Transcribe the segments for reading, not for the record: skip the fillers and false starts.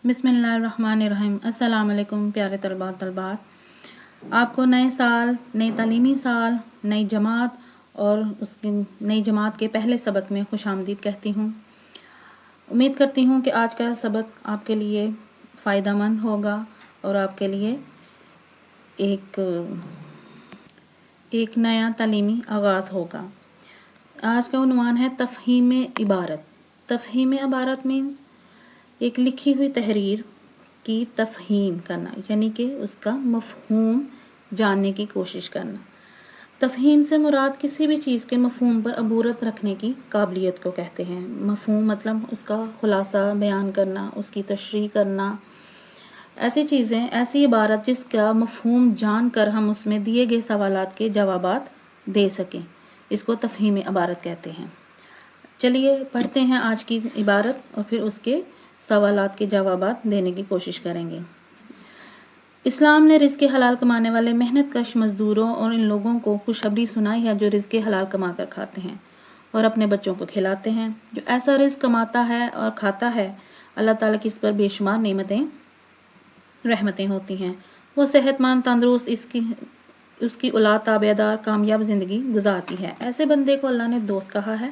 بسم اللہ الرحمن الرحیم۔ السلام علیکم پیارے طلبات، آپ کو نئے سال، نئی تعلیمی سال، نئی جماعت اور اس کی نئی جماعت کے پہلے سبق میں خوش آمدید کہتی ہوں۔ امید کرتی ہوں کہ آج کا سبق آپ کے لیے فائدہ مند ہوگا اور آپ کے لیے ایک نیا تعلیمی آغاز ہوگا۔ آج کا عنوان ہے تفہیم عبارت۔ تفہیم عبارت میں ایک لکھی ہوئی تحریر کی تفہیم کرنا، یعنی کہ اس کا مفہوم جاننے کی کوشش کرنا۔ تفہیم سے مراد کسی بھی چیز کے مفہوم پر عبورت رکھنے کی قابلیت کو کہتے ہیں۔ مفہوم مطلب اس کا خلاصہ بیان کرنا، اس کی تشریح کرنا، ایسی عبارت جس کا مفہوم جان کر ہم اس میں دیے گئے سوالات کے جوابات دے سکیں، اس کو تفہیم عبارت کہتے ہیں۔ چلیے پڑھتے ہیں آج کی عبارت اور پھر اس کے سوالات کے جوابات دینے کی کوشش کریں گے۔ اسلام نے رزق حلال کمانے والے محنت کش مزدوروں اور ان لوگوں کو خوشخبری سنائی ہے جو رزق حلال کما کر کھاتے ہیں اور اپنے بچوں کو کھلاتے ہیں۔ جو ایسا رزق کماتا ہے اور کھاتا ہے، اللہ تعالیٰ کی اس پر بے شمار نعمتیں رحمتیں ہوتی ہیں۔ وہ صحت مند، تندرست، اس کی اولاد تابع دار، کامیاب زندگی گزارتی ہے۔ ایسے بندے کو اللہ نے دوست کہا ہے۔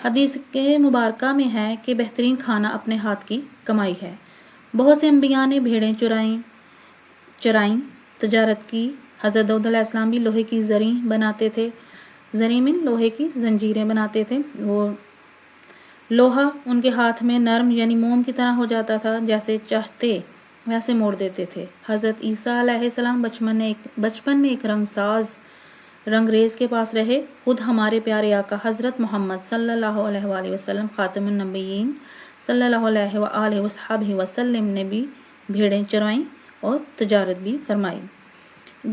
حدیث کے مبارکہ میں ہے کہ بہترین کھانا اپنے ہاتھ کی کمائی ہے۔ بہت سے انبیاء نے بھیڑیں چرائیں، تجارت کی۔ حضرت داؤد علیہ السلام بھی لوہے کی زریں بناتے تھے۔ زریں میں لوہے کی زنجیریں بناتے تھے۔ وہ لوہا ان کے ہاتھ میں نرم یعنی موم کی طرح ہو جاتا تھا، جیسے چاہتے ویسے موڑ دیتے تھے۔ حضرت عیسیٰ علیہ السلام بچپن میں ایک رنگریز کے پاس رہے۔ خود ہمارے پیارے آقا حضرت محمد صلی اللہ علیہ وآلہ وسلم خاتم النبیین صلی اللہ علیہ وآلہ وصحبہ وسلم نے بھی بھیڑیں چرائیں اور تجارت بھی فرمائی۔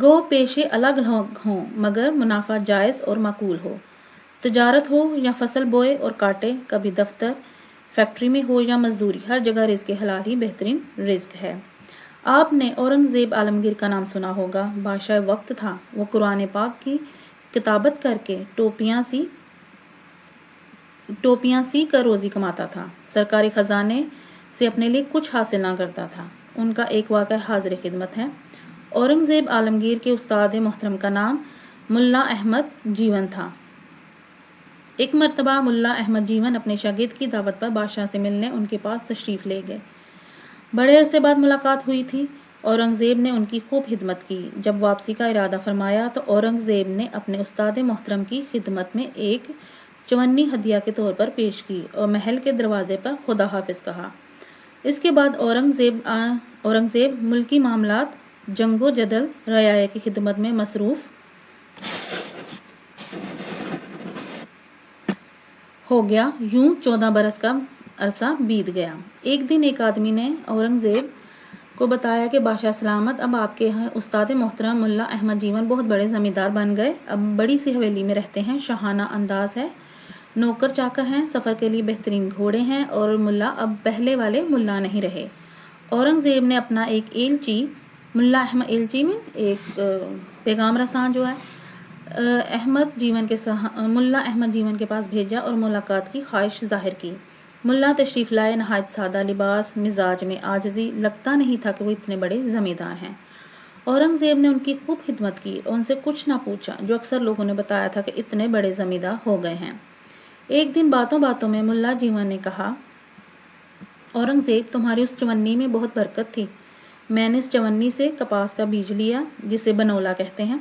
گو پیشے الگ ہوں مگر منافع جائز اور معقول ہو۔ تجارت ہو یا فصل بوئے اور کاٹے، کبھی دفتر فیکٹری میں ہو یا مزدوری، ہر جگہ رزق حلال ہی بہترین رزق ہے۔ آپ نے اورنگزیب عالمگیر کا نام سنا ہوگا۔ بادشاہ وقت تھا۔ وہ قرآن پاک کی کتابت کر کے ٹوپیاں سی کر روزی کماتا تھا۔ سرکاری خزانے سے اپنے لیے کچھ حاصل نہ کرتا تھا۔ ان کا ایک واقعہ حاضر خدمت ہے۔ اورنگزیب عالمگیر کے استاد محترم کا نام ملا احمد جیون تھا۔ ایک مرتبہ ملا احمد جیون اپنے شاگرد کی دعوت پر بادشاہ سے ملنے ان کے پاس تشریف لے گئے۔ بڑے عرصے بعد ملاقات ہوئی تھی۔ اورنگزیب نے ان کی خوب خدمت کی۔ جب واپسی کا ارادہ فرمایا تو اورنگزیب نے اپنے استاد محترم کی خدمت میں ایک چونی ہدیہ کے طور پر پیش کی اور محل کے دروازے پر خدا حافظ کہا۔ اس کے بعد اورنگزیب ملکی معاملات، جنگ و جدل، رعایا کی خدمت میں مصروف ہو گیا۔ یوں 14 برس کا عرصہ بیت گیا۔ ایک دن ایک آدمی نے اورنگزیب کو بتایا کہ بادشاہ سلامت، اب آپ کے استاد محترم ملا احمد جیون بہت بڑے زمیندار بن گئے، اب بڑی سی حویلی میں رہتے ہیں، شاہانہ انداز ہے، نوکر چاکر ہیں، سفر کے لیے بہترین گھوڑے ہیں اور ملا اب پہلے والے ملا نہیں رہے۔ اورنگزیب نے اپنا ایک ایلچی، ملا احمد ایلچی میں ایک پیغام رساں جو ہے، ملا احمد جیون کے پاس بھیجا اور ملاقات کی خواہش ظاہر کی۔ ملا تشریف لائے، نہایت سادہ لباس، مزاج میں عاجزی، لگتا نہیں تھا کہ وہ اتنے بڑے زمیندار ہیں۔ اورنگزیب نے ان کی خوب خدمت کی اور ان سے کچھ نہ پوچھا جو اکثر لوگوں نے بتایا تھا کہ اتنے بڑے زمیندار ہو گئے ہیں۔ ایک دن باتوں باتوں میں ملا جیون نے کہا، اورنگزیب تمہاری اس چونی میں بہت برکت تھی۔ میں نے اس چونی سے کپاس کا بیج لیا جسے بنولا کہتے ہیں۔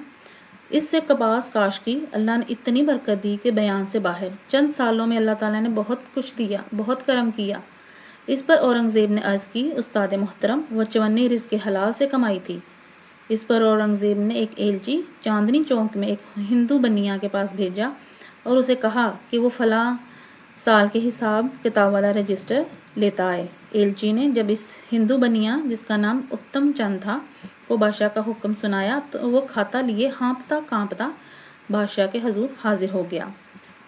اس سے کپاس کاشت کی، اللہ نے اتنی برکت دی کہ بیان سے باہر۔ چند سالوں میں اللہ تعالیٰ نے بہت کچھ دیا، بہت کرم کیا۔ اس پر اورنگزیب نے عرض کی، استاد محترم، وہ چونی رزق حلال سے کمائی تھی۔ اس پر اورنگزیب نے ایک ایلچی چاندنی چوک میں ایک ہندو بنیا کے پاس بھیجا اور اسے کہا کہ وہ فلاں سال کے حساب کتاب والا رجسٹر لیتا آئے۔ ایلچی نے جب اس ہندو بنیا جس کا نام اتم چند تھا کو بادشاہ کا حکم سنایا تو وہ کھاتا لیے ہانپتا کانپتا بادشاہ کے حضور حاضر ہو گیا۔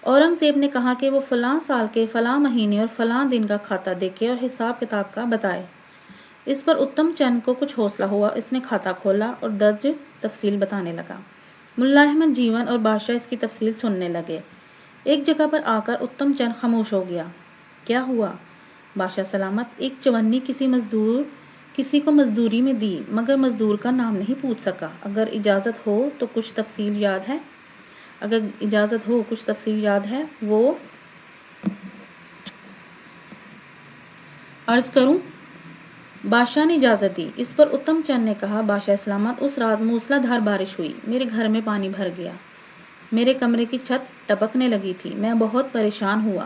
اورنگزیب نے کہا کہ وہ فلاں سال کے فلاں مہینے اور فلاں دن کا کھاتا دیکھے اور حساب کتاب کا بتائے۔ اس پر اتم چند کو کچھ حوصلہ ہوا، اس نے کھاتا کھولا اور درج تفصیل بتانے لگا۔ ملا احمد جیون اور بادشاہ اس کی تفصیل سننے لگے۔ ایک جگہ پر آ کر اتم چند خاموش ہو گیا۔ کیا ہوا؟ بادشاہ سلامت: ایک چونی کسی کو مزدوری میں دی مگر مزدور کا نام نہیں پوچھ سکا. اگر اجازت ہو تو کچھ تفصیل یاد ہے وہ عرض کروں؟ بادشاہ نے اجازت دی. اس پر اتم چند نے کہا: بادشاہ سلامت، اس رات موسلا دھار بارش ہوئی، میرے گھر میں پانی بھر گیا، میرے کمرے کی چھت ٹپکنے لگی تھی، میں بہت پریشان ہوا.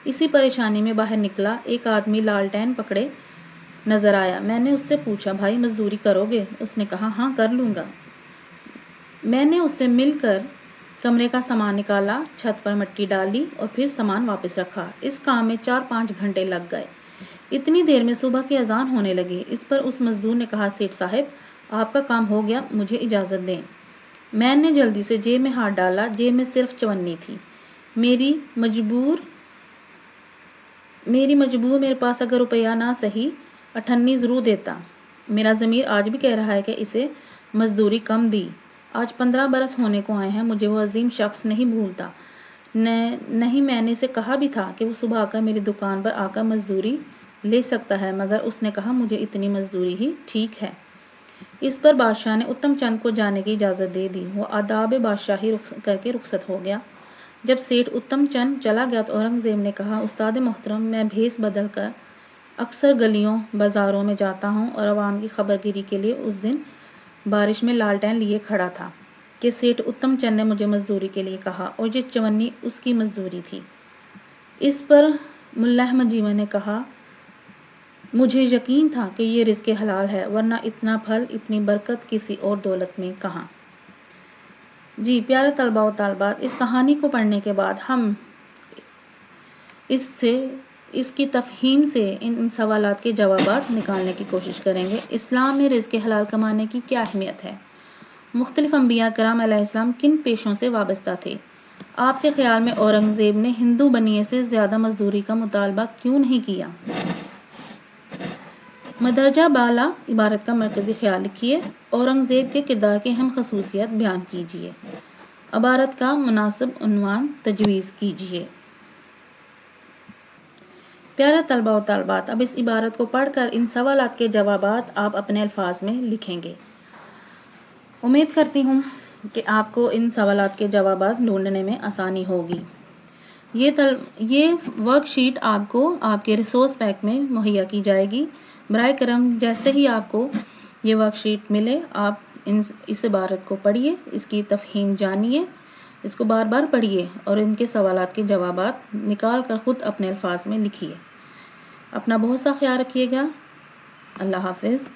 اسی پریشانی میں باہر نکلا ایک آدمی لالٹین پکڑے نظر آیا. میں نے اس سے پوچھا: بھائی مزدوری کرو گے؟ اس نے کہا: ہاں کر لوں گا. میں نے اس سے مل کر کمرے کا سامان نکالا، چھت پر مٹی ڈالی اور پھر سامان واپس رکھا. اس کام میں 4-5 گھنٹے لگ گئے. اتنی دیر میں صبح کی اذان ہونے لگی. اس پر اس مزدور نے کہا: سیٹھ صاحب، آپ کا کام ہو گیا، مجھے اجازت دیں. میں نے جلدی سے جیب میں ہاتھ ڈالا. جیب میں صرف چونی تھی. میری مجبور میرے پاس اگر روپیہ نہ سہی 98 ضرور دیتا. میرا ضمیر آج بھی کہہ رہا ہے کہ اسے مزدوری کم دی. آج 15 برس ہونے کو آئے ہیں. مجھے وہ عظیم شخص نہیں بھولتا. نہیں، میں نے اسے کہا بھی تھا کہ وہ صبح آ کر میری دکان پر آ کر مزدوری لے سکتا ہے، مگر اس نے کہا مجھے اتنی مزدوری ہی ٹھیک ہے. اس پر بادشاہ نے اتم چند کو جانے کی اجازت دے دی. وہ آداب بادشاہی کر کے رخصت ہو گیا. جب سیٹھ اتم چند چلا گیا تو اورنگزیب نے کہا: استاد محترم، میں بھیس بدل کر اکثر گلیوں بازاروں میں جاتا ہوں اور عوام کی خبر گیری کے لیے اس دن بارش میں لالٹین لیے کھڑا تھا کہ سیٹھ اتم چند نے مجھے مزدوری کے لیے کہا اور یہ چونی اس کی مزدوری تھی. اس پر ملا احمد جیوانی نے کہا: مجھے یقین تھا کہ یہ رزق حلال ہے، ورنہ اتنا پھل، اتنی برکت کسی اور دولت میں کہاں. جی پیارے طلباء و طالبات، اس کہانی کو پڑھنے کے بعد ہم اس کی تفہیم سے ان سوالات کے جوابات نکالنے کی کوشش کریں گے. اسلام میں رزق حلال کمانے کی کیا اہمیت ہے؟ مختلف انبیاء کرام علیہ السلام کن پیشوں سے وابستہ تھے؟ آپ کے خیال میں اورنگزیب نے ہندو بنیے سے زیادہ مزدوری کا مطالبہ کیوں نہیں کیا؟ مندرجہ بالا عبارت کا مرکزی خیال لکھیے. اورنگزیب کے کردار کی اہم خصوصیات بیان کیجیے. عبارت کا مناسب عنوان تجویز کیجیے. پیارے طلباء و طالبات، اب اس عبارت کو پڑھ کر ان سوالات کے جوابات آپ اپنے الفاظ میں لکھیں گے. امید کرتی ہوں کہ آپ کو ان سوالات کے جوابات ڈھونڈنے میں آسانی ہوگی. یہ ورک شیٹ آپ کو آپ کے ریسورس پیک میں مہیا کی جائے گی. برائے کرم جیسے ہی آپ کو یہ ورک شیٹ ملے آپ اس عبارت کو پڑھیے، اس کی تفہیم جانیے، اس کو بار بار پڑھیے اور ان کے سوالات کے جوابات نکال کر خود اپنے الفاظ میں لکھیے. اپنا بہت سا خیال رکھیے گا. اللہ حافظ.